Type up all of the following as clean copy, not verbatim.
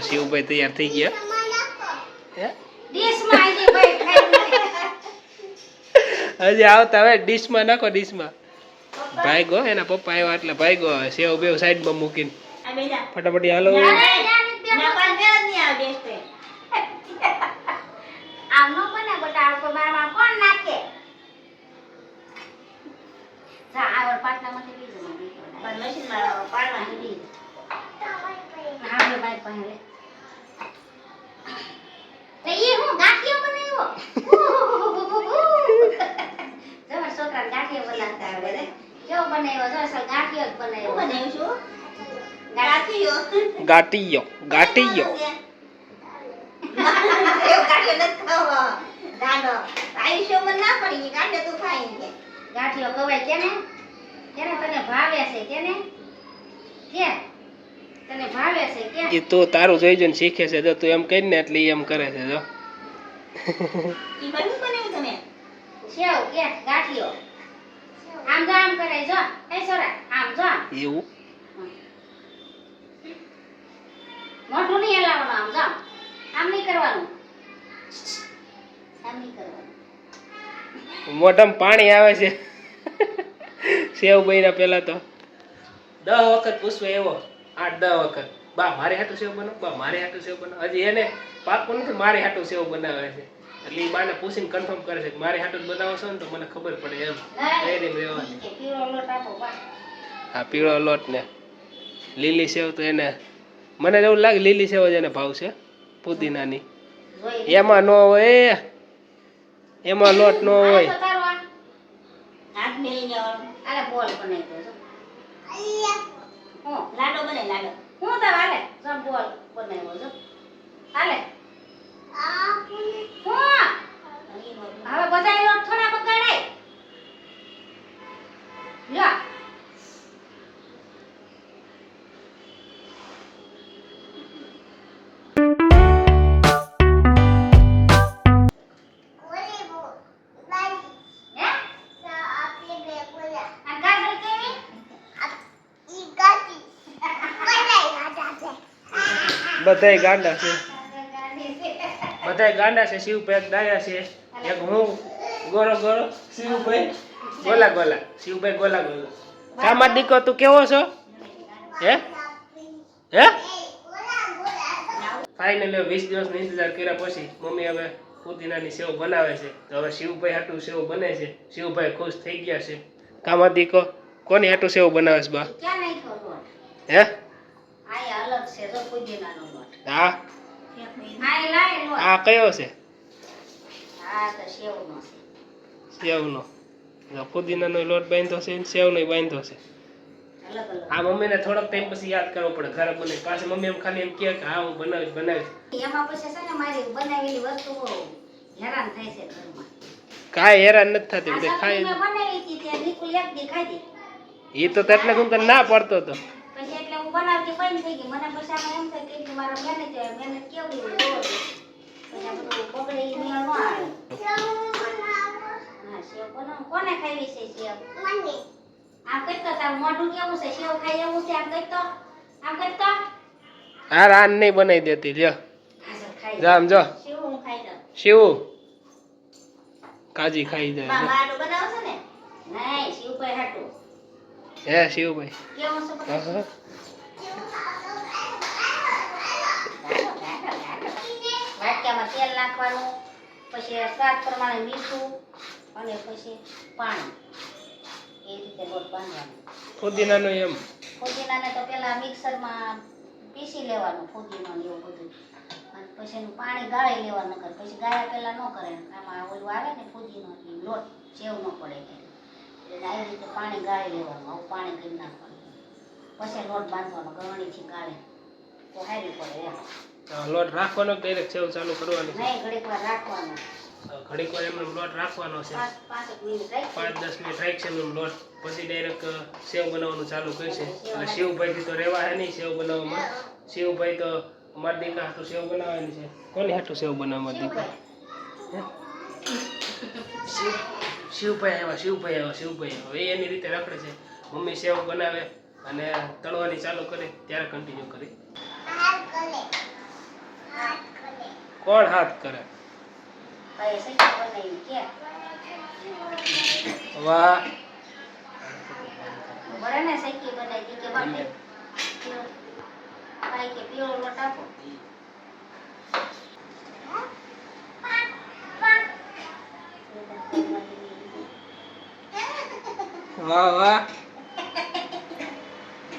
શિવભાઈ તૈયાર થઈ ગયા હે હજી આવતા હવે ડીશમાં નાખો ડીશમાં ભાઈગો એના પપ્પા આવ્યા એટલે ભાઈગો સેવ બેવ સાઈડમાં મૂકીને ફટાફટી હાલો ગાટીયો ગાટીયો ગાંઠિયો કવાય કેને કેને તને ભાવે છે કેને કે તને ભાવે છે કે એ તો તારું જોઈ જોઈને શીખે છે જો તું એમ કહી ને એટલે એમ કરે છે જો ઈ બનું બનાવ્યું તમે સેવ કે ગાંઠિયો આમ જો આમ કરે જો એ સોરા આમ જો એવું મોઢું નહીં હલાવવાનું આમ જો આમ નહીં કરવાનું આમ નહીં કરવાનું મોઢામાં પાણી આવે છે સેવ બન્યા પેલા તો 10 વખત પૂછવે એવો 8-10 વખત બા મારે હાટું સેવ બનાવ બા મારે હાટું સેવ બનાવ હજી એને પાકું નથી મારે હાટું સેવ બનાવે છે એટલે એ બાને પૂછીને કન્ફર્મ કરે છે કે મારે હાટું જ બનાવો છો ને તો મને ખબર પડે એમ તૈયારી રહેવાની પીળો લોટ આપો બા હા પીળો લોટ ને લીલી સેવ તો એને મને એવું લાગે લીલી સેવ જ એને ભાવશે પુદીનાની એમાં ન હોય એમાં લોટ ન હોય હાથ મેલીને આલે બોલ બનાવી દો હો લાડો બને લાડો હું તો હાલે સબ બોલ બનાવ્યો જો હાલે હવે બધા લોટ થોડા બગાડાય લ્યો બધાય ગાંડા છે બધાય ગાંડા છે શિવભાઈ ડાયા છે એક હું ગોરો ગોરો શિવભાઈ ગોલા ગોલા શિવભાઈ ગોલા ગોલા કામા દીકો તું કેવો છો હે હે ફાઇનલી 20 દિવસનો ઇંતજાર કર્યા પછી મમ્મી હવે પુદીનાની સેવ બનાવે છે તો હવે શિવભાઈ હાટું સેવ બને છે શિવભાઈ ખુશ થઈ ગયા છે કામા દીકો કોની હાટું સેવ બનાવે છે બા ક્યાં નહીં ખોલો હે આ અલગ છે જો પુદીનાનો લોટ હા આ લાય લોટ આ કયો છે આ તો સેવનો છે સેવનો પુદીનાનો લોટ બાંધ્યો છે સેવનો બાંધ્યો છે અલગ અલગ આ મમ્મીને થોડોક ટાઈમ પછી યાદ કરવો પડે ઘરે બને પાછી મમ્મી એમ ખાલી એમ કહે કે હા હું બનાવીશ એમાં પછી છે ને મારી બનાવેલી વસ્તુઓ હેરાન થાય છે ઘરમાં કાંઈ હેરાન નથી થતી બધે ખાઈ મેં બનાવી હતી તે નિકુલ એક દી ખાધી એ તો એટલે હું તને ના પડતો હતો પછી એટલે હું બનાવતી બંધ થઈ ગઈ મને પછી આમાં એમ થાય કે મારા મહેનત કેવડી હોય જોવો પછી આ બધું બગડે ઈ મેળ ન આવે હા સેવ બનાવ કોને ખાવી છે સેવ મને આમ કરતો તારું મોઢું કેવું છે સેવ ખાઈ એવું છે આમ કરતો હા રાન નહીં બનાવી દેતી લ્યો જામ જો સેવ હું ખાઈ દઉં શિવ કાજી ખાઈ જાય મારું બનાવશો ને નહીં શિવભાઈ હાટું હે શિવભાઈ કેવું છે હા વાટકામાં તેલ નાખવાનું પછી સ્વાદ પ્રમાણે મીઠું અને પછી પાણી એ રીતે લોટ બાંધવાનો પુદીનાનો એમ ફુદીનાને તો પેલા મિક્સરમાં પીસી લેવાનું ફુદીનો ને એવું બધું અને પછી એનું પાણી ગાળી લેવાનું નકર પછી ગાળ્યા પેલા ન કરે આમાં ઓલું આવે ને ફુદીનો લોટ સેવ ન પડે એટલે આવી રીતે પાણી ગાળી લેવાનું આવું પાણી કરી નાખવાનું પછી લોટ બાંધવાનો ગરણીથી ગાળે તો સારી પડે એમ લોટ રાખવાનો ડાયરેક્ટ સેવ ચાલુ કરવાની નહીં ઘડીક વાર રાખવાનો ઘડીક વાર એમનો લોટ રાખવાનો છે 5 મિનિટ રાખ 5-10 મિનિટ રાખશે એમ લોટ પછી ડાયરેક્ટ સેવ બનાવવાનું ચાલુ કરશે એટલે શિવભાઈથી તો રહેવા હે નહીં સેવ બનાવવામાં શિવભાઈ તો મારા દીકરા હાટું સેવ બનાવવાની છે કોની હાટું સેવ બનાવવા મારા દીકરા શિવભાઈ આવ્યા એ એની રીતે રખડે છે મમ્મી સેવ બનાવે અને તળવાની ચાલુ કરે ત્યારે કન્ટિન્યુ કરી કોણ હાથ કરે? ભાઈ સૈકી બનાવી કે વાહ બરે ને સૈકી બનાવી કે બાકી ભાઈ કે પીળો લોટ આપો વાહ વાહ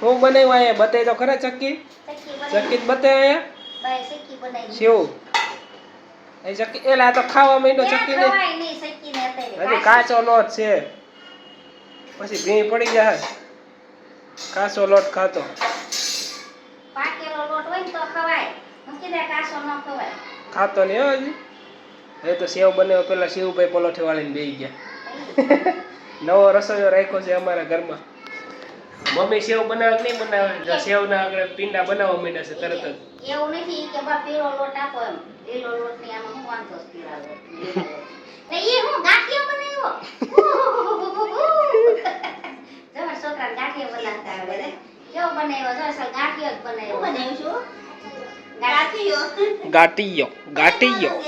હું બનાવ્યું અહીંયા બતાવી તો ખરા ચક્કી સૈકી ચક્કી જ બતાવે અહીંયા ભાઈ સૈકી બનાવી શિવ એ ચક્કી એલા આ તો ખાવા માંડ્યો ચક્કી ને ખવાય નહીં સૈકી ને અત્યારે હજી કાચો લોટ છે પછી ભી પડી જાય કાચો લોટ ખાતો પાકેલો લોટ હોય ને તો ખવાય મૂકી દે કાસો ન ખવાય ખાતો નહીં હો હજી એ તો સેવ બનાવ્યો પેલા શિવભાઈ પલોઠી વાળીને બેસી ગયા નવો રસોઈયો રાખ્યો છે અમારા ઘરમાં મમ્મી સેવ બનાવે કે નહીં બનાવે જો સેવ ના આગળ પીંડા બનાવવા માંડ્યા છે તરત જ એવું નથી કે બા પીળો લોટ આપો એમ લીલો લોટ ની આમાં હું વાંધો છે પીળા લોટ ને એ હું ગાંઠિયો બનાવ્યો જમા છોકરા ગાંઠિયો બનાવતા આવડે રે કેવો બનાવ્યો જો અસલ ગાંઠિયો જ બનાવ્યો બનાવ્યો છું ગાંઠિયો ગાટીયો ગાટીયો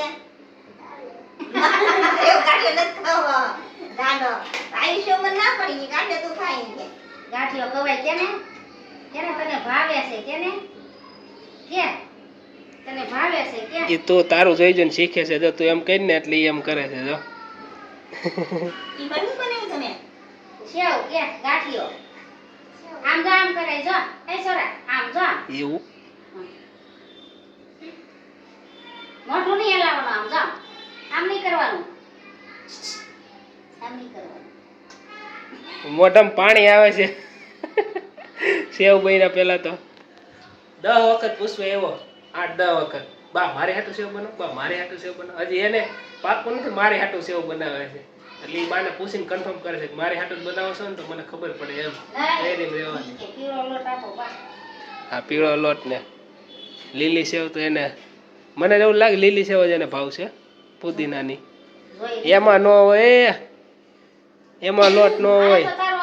ગાંઠિયો નથી ખાવો દાદો આયુષ્ય મન ના પડી ગાંઠિયો તું ખાઈ કે ગાંઠિયો ખવાય કેને કેને તને ભાવે છે કેને કે તને ભાવે છે કે એ તો તારું જોઈ જોઈને શીખે છે જો તું એમ કહી ને એટલે ઈ એમ કરે છે જો ઈ બની બનાવ્યું તમે સેવ કે ગાંઠિયો આમ જો આમ કરે જો એ છોરા આમ જો એવું મોઢું નહીં હલાવવાનું આમ જો આમ નહીં કરવાનું આમ નહીં કરવાનું મોઢામાં પાણી આવે છે સેવ બન્યા પેલા તો 10 વખત પૂછવે એવો 8-10 વખત બા મારે હાટું સેવ બનાવ બા મારે હાટું સેવ બનાવ હજી એને પાકું નથી મારે હાટું સેવ બનાવે છે એટલે ઈ બાને પૂછીને કન્ફર્મ કરે છે કે મારે હાટું જ બનાવો છો ને તો મને ખબર પડે એમ ધૈર્ય રહેવાની કે પીળો લોટ આપો બા આ પીળો લોટ ને લીલી સેવ તો એને મને એવું લાગે લીલી સેવ જ એને ભાવશે પુદીનાની જોઈ એમાં નો હોય એમાં લોટ નો હોય તો તારો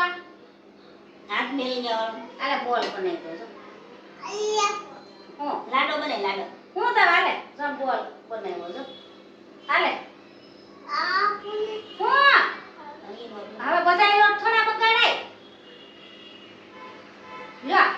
હાથ મેલી લેવાનો આલે બોલ બનાવી દો જો હો લાડો બને લાડો હું તો હાલે જો બોલ બનાવ્યો જો હાલે હવે બધા લોટ થોડા બગાડાય લ્યો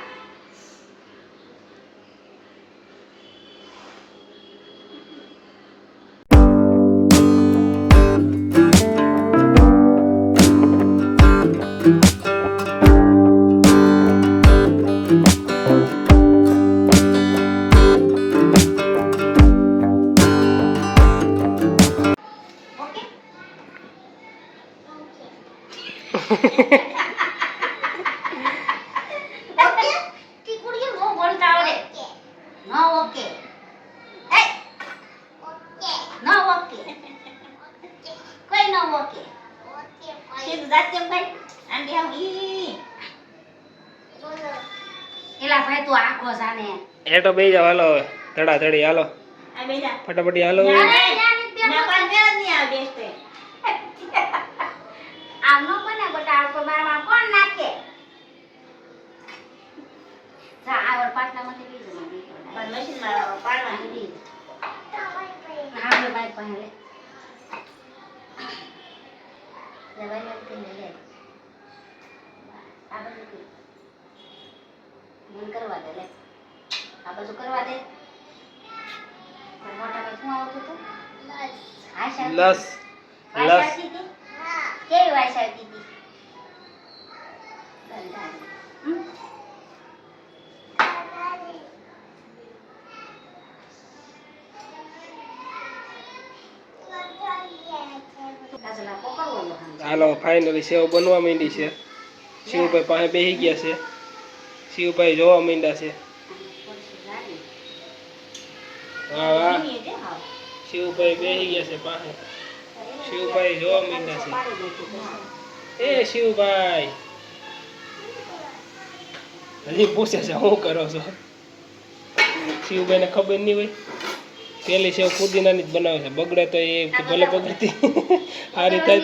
ઓકે ટીકુડીઓ નો બોલતા આવડે નો ઓકે એ ઓકે નો ઓકે કોઈ નો ઓકે સીધું દાંત કેમ ભાઈ આંડી આવ ઈ એલા ભાઈ તું આખો જાને એટો બેસી જાવ હાલો હવે ધડા ધડી હાલો આ બેજા ફટાફટી હાલો ના પણ મેળ નહીં આવે બેસ્ટ આમ નો બને બટા આ તો મારા કોણ નાખે જા આવર પાટલામાંથી બીજો પણ મશીન માં પાડવા દીધી હા મે બાઈક પાસે લે ભાઈ લે આ બધું મન કરવા દે લે આ બધું કરવા દે મોટા ભાઈ શું આવતું હતું આશા લસ લસ કેવી વાઈસ આવતી હતી હાલો ફાઇનલી સેવ બનવા માંડી છે શિવભાઈ પાસે બેસી ગયા છે શિવભાઈ જોવા માંડ્યા છે વાહ વાહ શિવભાઈ બેસી ગયા છે પાસે શિવભાઈ જોવા માંડ્યા છે એ શિવભાઈ હજી પૂછે છે શું કરો છો શિવભાઈ ને ખબર નહીં હોય પેલી સેવ પુદીનાની જ બનાવે છે બગડે તો એ ભલે બગડતી સારી થાય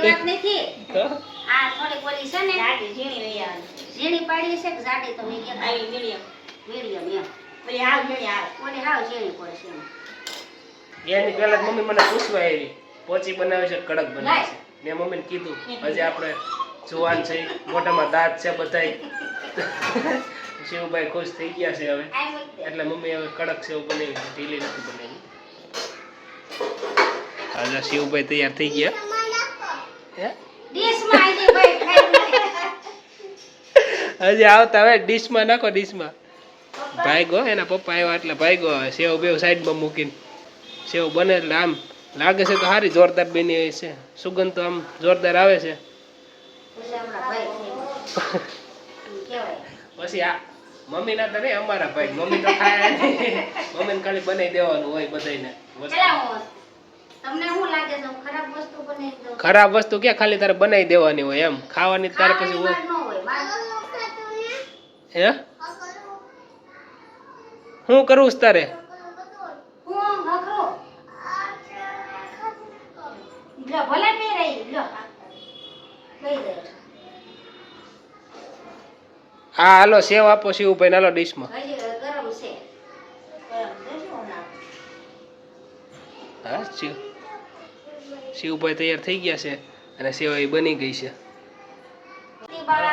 તો આ થોડી બોલી છે ને જાડી ઝીણી લઈ આવી ઝીણી પાડી છે કે જાડી તો મેં કે આવી મીડિયમ મીડિયમ એમ ઓલી હાવ ઝીણી આવે ઓલી હાવ ઝીણી પડે છે એની પહેલા જ મમ્મી મને પૂછવા આવી પોચી બનાવે છે કડક બનાવે છે. મેં મમ્મીને કીધું હજી આપણે જુવાન છે મોઢામાં દાંત છે બધાય. શિવભાઈ ખુશ થઈ ગયા છે હવે એટલે મમ્મી હવે કડક સેવ બનાવી ઢીલી નથી બનાવી. આજે શિવભાઈ તૈયાર થઈ ગયા હે ડીશમાં આવી ભાઈ ખાઈ હજી આવતા હવે ડીશમાં નાખો ડીશમાં. ભાઈગો એના પપ્પા આવ્યા એટલે ભાઈગો હવે સેવ બે સાઈડમાં મૂકીને સેવ બને એટલે આમ લાગે છે તો સારી જોરદાર બની છે. સુગંધ તો આમ જોરદાર આવે છે. પછી હમણાં ભાઈ થઈ કહેવાય પછી આ મમ્મી ના તો નહીં અમારા ભાઈ મમ્મી તો ખાય નહીં. મમ્મીને ખાલી બનાવી દેવાનું હોય બધાને. ચલા હું તમને શું લાગે છે હું ખરાબ વસ્તુ બનાવી દઉં ખરાબ વસ્તુ ક્યાં ખાલી તારે બનાવી દેવાની હોય એમ ખાવાની તારે પછી હોય ન હોય હે શું કરવું છે તારે હું હકરો લો ભલે પી રહી લો લઈ દે હા હાલો સેવ આપો શિવભાઈ હાલો ડીશમાં. હજી ગરમ છે ગરમ દેજો ના હા શિવભાઈ તૈયાર થઈ ગયા છે અને સેવ એ બની ગઈ છે.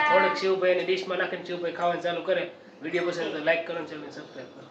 થોડીક શિવભાઈ ની ડીશમાં નાખીને શિવભાઈ ખાવાનું ચાલુ કરે. વિડીયો પસંદ તો લાઈક કરો, ચેનલ સબસ્ક્રાઈબ કરો.